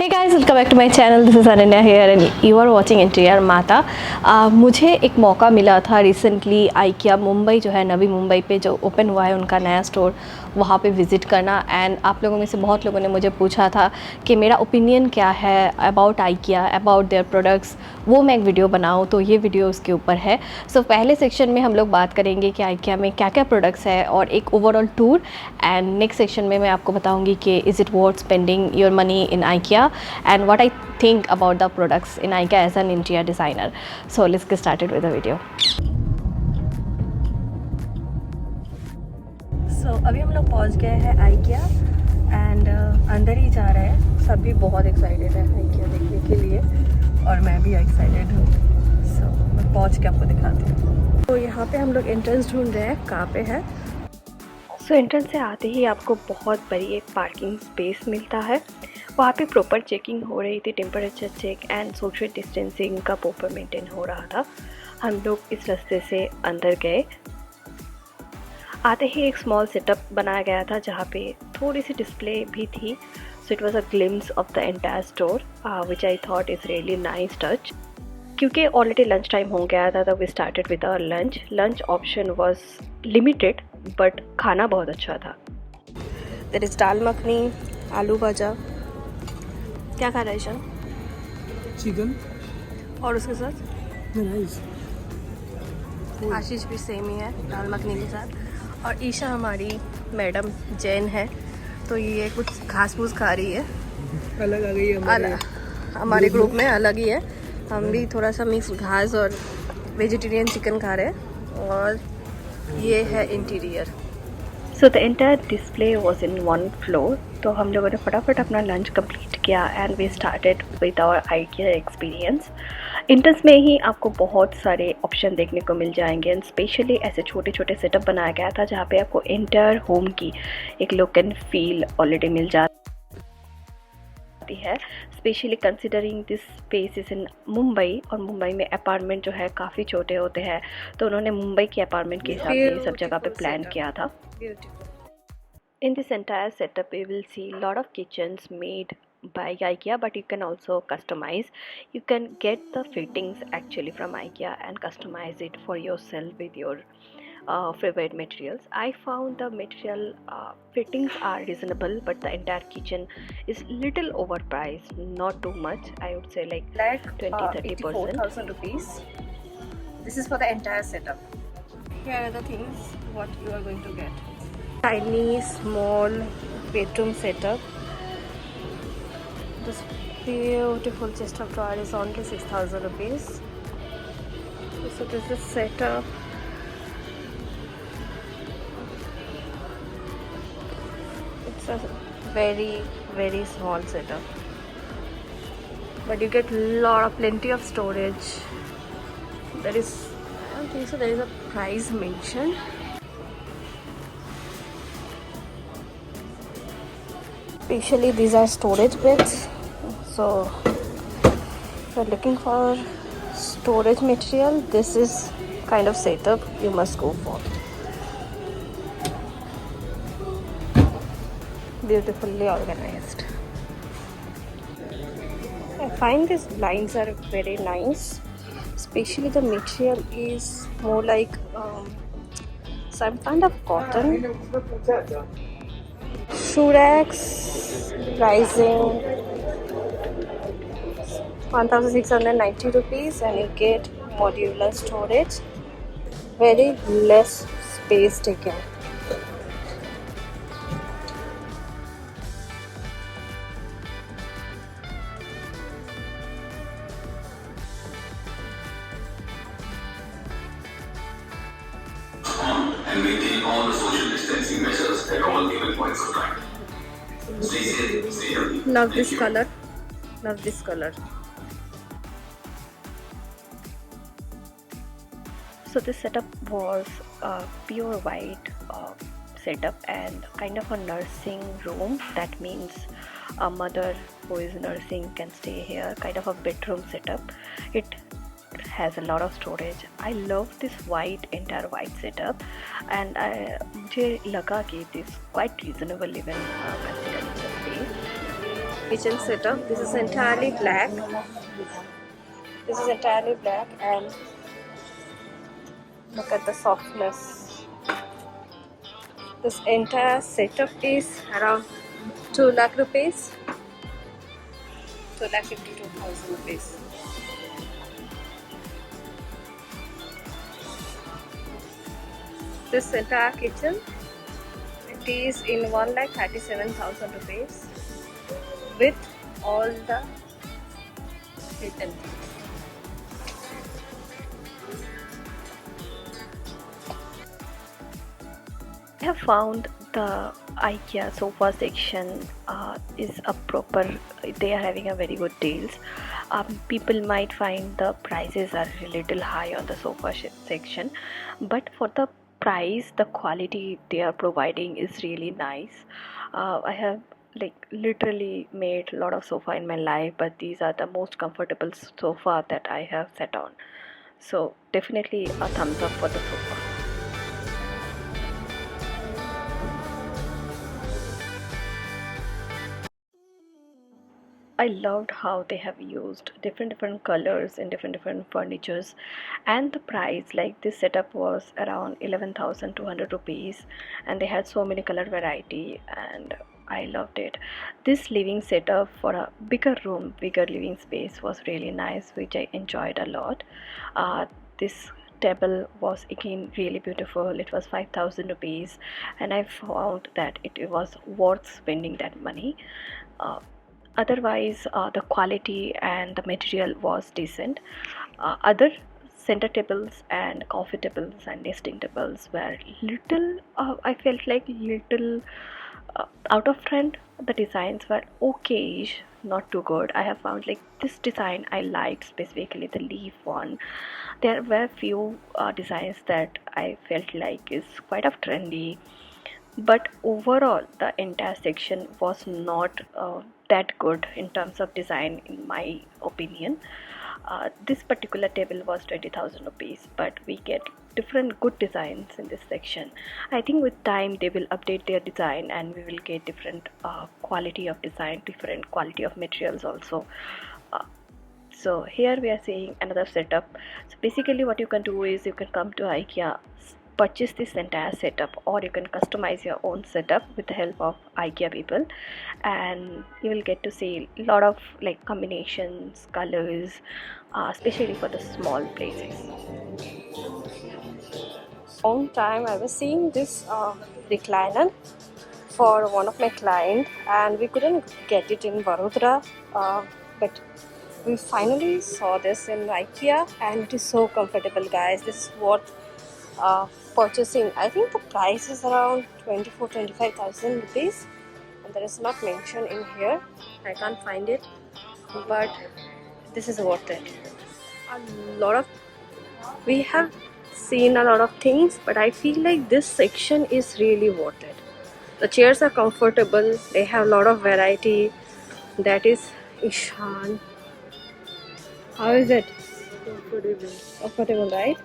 Hey guys, welcome back to my channel. This is Ananya here and you are watching Interior माता। मुझे एक मौका मिला था रिसेंटली IKEA मुंबई जो है नवी मुंबई पे जो ओपन हुआ है उनका नया स्टोर, वहाँ पे विज़िट करना। एंड आप लोगों में से बहुत लोगों ने मुझे पूछा था कि मेरा ओपिनियन क्या है about IKEA, about their products, वो मैं एक वीडियो बनाऊँ, तो ये वीडियो उसके ऊपर है। सो पहले सेक्शन में हम लोग बात करेंगे कि IKEA में क्या क्या प्रोडक्ट्स है और एक overall tour. And next section में मैं आपको बताऊँगी कि is it worth spending your money in IKEA and what I think about the products in IKEA as an interior designer. So let's get started with the video. So अभी हम लोग पहुंच गए हैं IKEA and अंदर ही जा रहे हैं। सभी बहुत एक्साइटेड है IKEA देखने के लिए और मैं भी एक्साइटेड हूँ। So मैं पहुंच के आपको दिखाती हूँ। तो यहाँ पे हम लोग एंट्रेंस ढूंढ रहे हैं, कहाँ पे है। सो एंट्रेंस से आते ही आपको बहुत बड़ी एक पार्किंग स्पेस मिलता है। वहाँ पे प्रॉपर चेकिंग हो रही थी, temperature check and social distancing का प्रॉपर मेंटेन हो रहा था। हम लोग इस रास्ते से अंदर गए। आते ही एक स्मॉल सेटअप बनाया गया था जहाँ पे थोड़ी सी डिस्प्ले भी थी। So it was a glimpse of the entire store which I thought is really nice touch. क्योंकि ऑलरेडी लंच टाइम हो गया था तो we started with our lunch. Lunch option was limited but खाना बहुत अच्छा था। देयर इज़ दाल मखनी, आलू भाजा। क्या खा रहा है ईशान? चिकन और उसके साथ राइस। आशीष भी सेम ही है दाल मखनी के साथ। और ईशा हमारी मैडम जैन है तो ये कुछ घास फूस खा रही है। अलग आ गई है हमारे ग्रुप में अलग ही है। हम भी थोड़ा सा मिक्स घास और वेजिटेरियन चिकन खा रहे हैं। और ये है interior. So the entire display was in one floor. तो हम लोगों ने फटाफट अपना लंच कंप्लीट किया and we started with our IKEA experience. Entrance में ही आपको बहुत सारे ऑप्शन देखने को मिल जाएंगे एंड स्पेशली ऐसे छोटे छोटे सेटअप बनाया गया था जहाँ पे आपको एंटायर होम की एक लुक एंड फील ऑलरेडी मिल जाती है। Specially considering this space is in Mumbai और मुंबई में अपार्टमेंट जो है काफ़ी छोटे होते हैं, तो उन्होंने मुंबई के अपार्टमेंट के हिसाब से सब जगह पे प्लान किया था। In this entire setup, you will see a lot of kitchens made by IKEA, but you can also customize. You can get the fittings actually from IKEA and customize it for yourself with your favorite materials. I found the material fittings are reasonable, but the entire kitchen is little overpriced. Not too much. I would say like 20-30%. rupees. This is for the entire setup. Here are the things what you are going to get. Tiny small bedroom setup. This beautiful chest of drawer is only 6,000 rupees. So this is setup. It's a very small setup, but you get plenty of storage. I don't think so there is a price mentioned. Especially these are storage beds, so if you're looking for storage material, this is kind of setup you must go for. Beautifully organized. I find these blinds are very nice, especially the material is more like some kind of cotton. Shoe racks pricing 1,690 rupees and you get modular storage, very less space taken. And maintain all the social distancing measures at all given points of time. Stay safe, stay healthy. Love this color. Love this color. So this setup was a pure white setup and kind of a nursing room. That means a mother who is nursing can stay here. Kind of a bedroom setup. It has a lot of storage. I love this entire white setup, and मुझे लगा कि it is quite reasonable even considering the space. kitchen setup. This is entirely black. This is entirely black, and look at the softness. This entire setup is around 2 lakh rupees. 2,52,000 rupees. This entire kitchen, it is in 1,37,000 rupees with all the utensils. I have found the IKEA sofa section is a proper, they are having a very good deals. People might find the prices are a little high on the sofa section, but for the price, the quality they are providing is really nice. I have like literally made a lot of sofa in my life, but these are the most comfortable sofa that I have sat on. So definitely a thumbs up for the sofa. I loved how they have used different colors in different furnitures, and the price, like this setup was around 11,200 rupees, and they had so many color variety, and I loved it. This living setup for a bigger room, bigger living space was really nice, which I enjoyed a lot. This table was again really beautiful. It was 5,000 rupees, and I found that it was worth spending that money. Uh, Otherwise, the quality and the material was decent. Other center tables and coffee tables and nesting tables were little, I felt like little out of trend. The designs were okay, not too good. I have found like this design I liked, specifically the leaf one. There were few designs that I felt like is quite of trendy, but overall the entire section was not that good in terms of design in my opinion. This particular table was 20,000 rupees, but we get different good designs in this section. I think with time they will update their design and we will get different quality of design, different quality of materials also. uh, so here we are seeing another setup. So basically what you can do is you can come to IKEA, purchase this entire setup, or you can customize your own setup with the help of IKEA people, and you will get to see a lot of like combinations, colors, especially for the small places. Long time I was seeing this recliner for one of my client, and we couldn't get it in Vadodara, but we finally saw this in IKEA, and it is so comfortable, guys. This is worth purchasing. I think the price is around 24,000-25,000 rupees, and that is not mentioned in here. I can't find it, but this is worth it. A lot of, we have seen a lot of things, but I feel like this section is really worth it. The chairs are comfortable, they have a lot of variety. That is Ishan. How is it? Comfortable, right?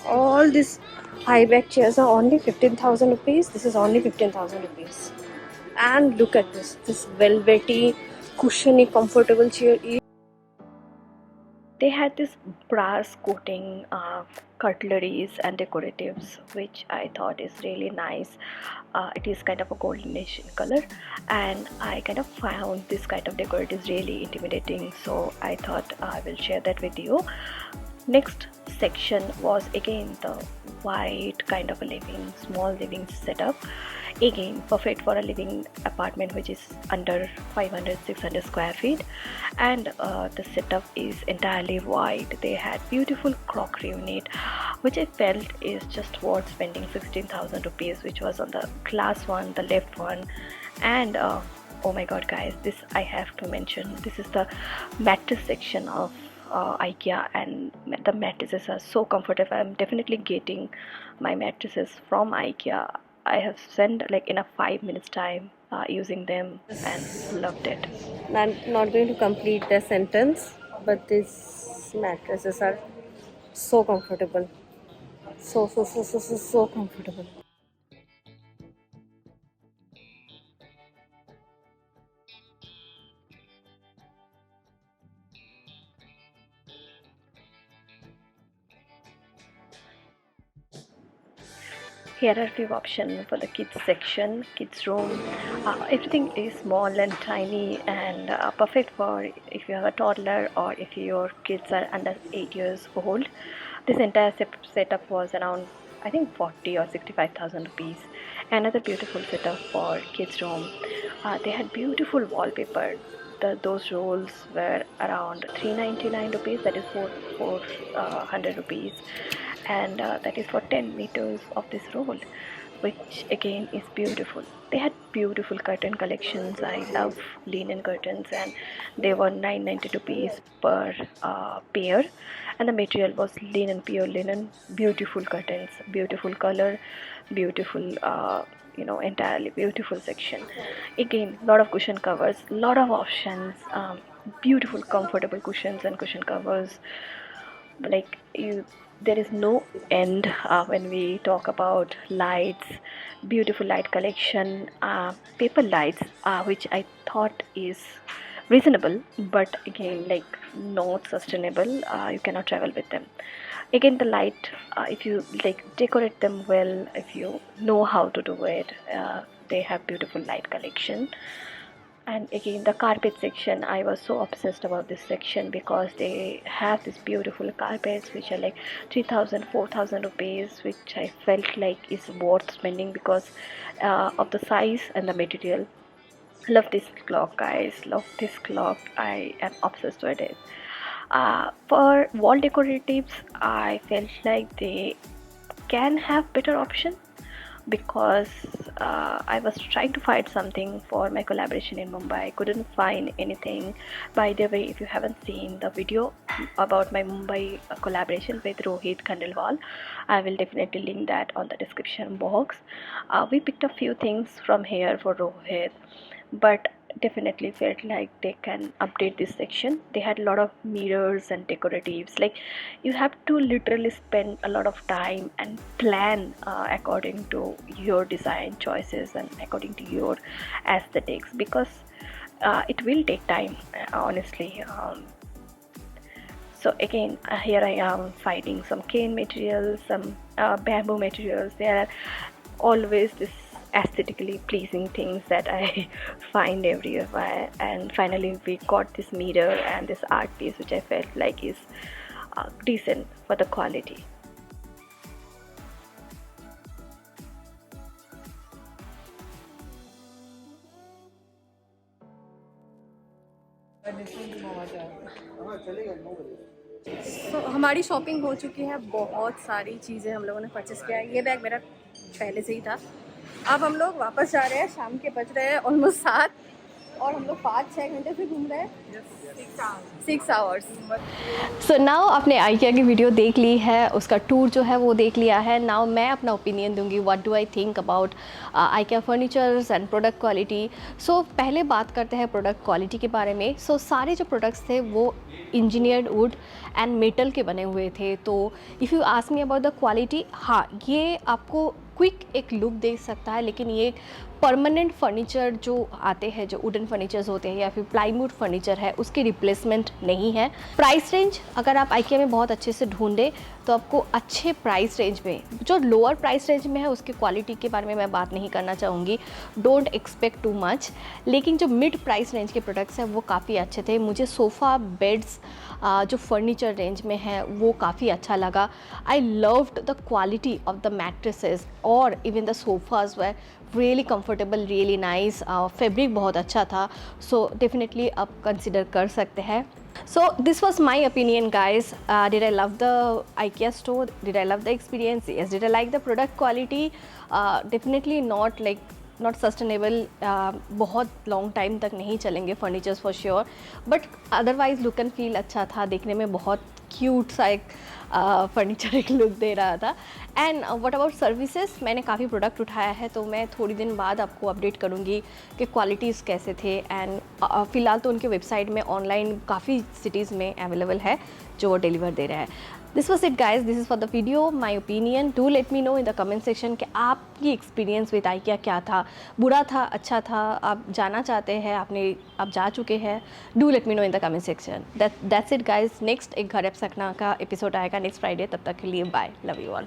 All these high back chairs are only 15,000 rupees. This is only 15,000 rupees. And look at this velvety, cushiony, comfortable chair. They had this brass coating cutleries and decoratives, which I thought is really nice. It is kind of a goldenish in color, and I kind of found this kind of decoratives really intimidating, so I thought I will share that with you. Next section was again the white kind of a living, small living setup. Again, perfect for a living apartment which is under 500-600 square feet, and the setup is entirely white. They had beautiful crockery unit, which I felt is just worth spending 16,000 rupees, which was on the glass one, the left one. And oh my god, guys, this I have to mention. This is the mattress section of IKEA, and the mattresses are so comfortable. I'm definitely getting my mattresses from IKEA. I have spent like in a 5 minutes time using them and loved it. I'm not going to complete the sentence, but these mattresses are so comfortable. So comfortable. Here are few options for the kids section, kids room. Everything is small and tiny and perfect for if you have a toddler or if your kids are under 8 years old. This entire setup was around, I think, 40 or 65,000 rupees. Another beautiful setup for kids room. They had beautiful wallpaper. Those rolls were around 399 rupees, that is 400 rupees, and that is for 10 meters of this roll, which again is beautiful. They had beautiful curtain collections. I love linen curtains, and they were 990 rupees per pair, and the material was linen, pure linen. Beautiful curtains, beautiful color, beautiful entirely beautiful section. Again, lot of cushion covers, lot of options, beautiful comfortable cushions and cushion covers. Like you, there is no end when we talk about lights. Beautiful light collection, paper lights, which I thought is reasonable, but again, like, not sustainable. You cannot travel with them. Again, the light, if you like decorate them well, if you know how to do it, they have beautiful light collection. And again, the carpet section, I was so obsessed about this section because they have these beautiful carpets which are like 3,000, 4,000 rupees, which I felt like is worth spending because of the size and the material. Love this clock, guys, love this clock. I am obsessed with it. For wall decoratives, I felt like they can have better option because I was trying to find something for my collaboration in Mumbai. I couldn't find anything. By the way, if you haven't seen the video about my Mumbai collaboration with Rohit Khandelwal, I will definitely link that on the description box. We picked a few things from here for Rohit, but definitely felt like they can update this section. They had a lot of mirrors and decoratives. Like, you have to literally spend a lot of time and plan according to your design choices and according to your aesthetics, because it will take time, honestly. So again, here I am finding some cane materials, some bamboo materials. There are always this aesthetically pleasing things that I find everywhere, and finally we got this mirror and this art piece, which I felt like is decent for the quality. तो हमारी shopping हो चुकी है, बहुत सारी चीज़ें हम लोगों ने परचेस किया है। ये बैग मेरा पहले से ही था। अब हम लोग वापस जा रहे हैं, शाम के बज रहे हैं ऑलमोस्ट 7, और हम लोग 5-6 घंटे से घूम रहे हैं, 6 आवर्स। सो नाउ आपने आइकिया की वीडियो देख ली है, उसका टूर जो है वो देख लिया है। नाउ मैं अपना ओपिनियन दूंगी, what do I think about IKEA furnitures and product quality. So पहले बात करते हैं प्रोडक्ट क्वालिटी के बारे में। सो सारे जो प्रोडक्ट्स थे वो इंजीनियर्ड वुड एंड मेटल के बने हुए थे। तो if you ask me about the quality, हाँ, ये आपको क्विक एक लुक दे सकता है, लेकिन ये परमानेंट फर्नीचर जो आते हैं, जो वुडन फर्नीचर्स होते हैं या फिर प्लाईवुड फर्नीचर है, उसकी रिप्लेसमेंट नहीं है। प्राइस रेंज अगर आप आइकिया में बहुत अच्छे से ढूंढें तो आपको अच्छे प्राइस रेंज में, जो लोअर प्राइस रेंज में है उसकी क्वालिटी के बारे में मैं बात नहीं करना चाहूँगी, डोंट एक्सपेक्ट टू मच। लेकिन जो मिड प्राइस रेंज के प्रोडक्ट्स हैं वो काफ़ी अच्छे थे। मुझे सोफ़ा, बेड्स जो फर्नीचर रेंज में है वो काफ़ी अच्छा लगा। I loved the quality of the mattresses और even the sofas were really comfortable, really nice. Fabric बहुत अच्छा था, सो डेफिनेटली आप कंसिडर कर सकते हैं। So this was my opinion, guys. Did I love the IKEA store? Did I love the experience? Yes. Did I like the product quality? Definitely not, like not sustainable. बहुत long time तक नहीं चलेंगे furnitures for sure, but otherwise look and feel अच्छा था। देखने में बहुत cute सा एक फर्नीचर एक लुक दे रहा था। एंड व्हाट अबाउट सर्विसेज, मैंने काफ़ी प्रोडक्ट उठाया है, तो मैं थोड़ी दिन बाद आपको अपडेट करूँगी कि क्वालिटीज़ कैसे थे। एंड फ़िलहाल तो उनके वेबसाइट में ऑनलाइन काफ़ी सिटीज़ में अवेलेबल है जो वो डिलीवर दे रहा है। This was it guys, this is for the video, my opinion. Do let me know in the comment section कि आपकी एक्सपीरियंस विद आइकिया क्या था, बुरा था, अच्छा था, आप जाना चाहते हैं, आप जा चुके हैं। Do let me know in the comment section. That's it guys. Next एक घर सकना का एपिसोड आएगा नेक्स्ट फ्राइडे। तब तक के लिए बाय, लव यू ऑल।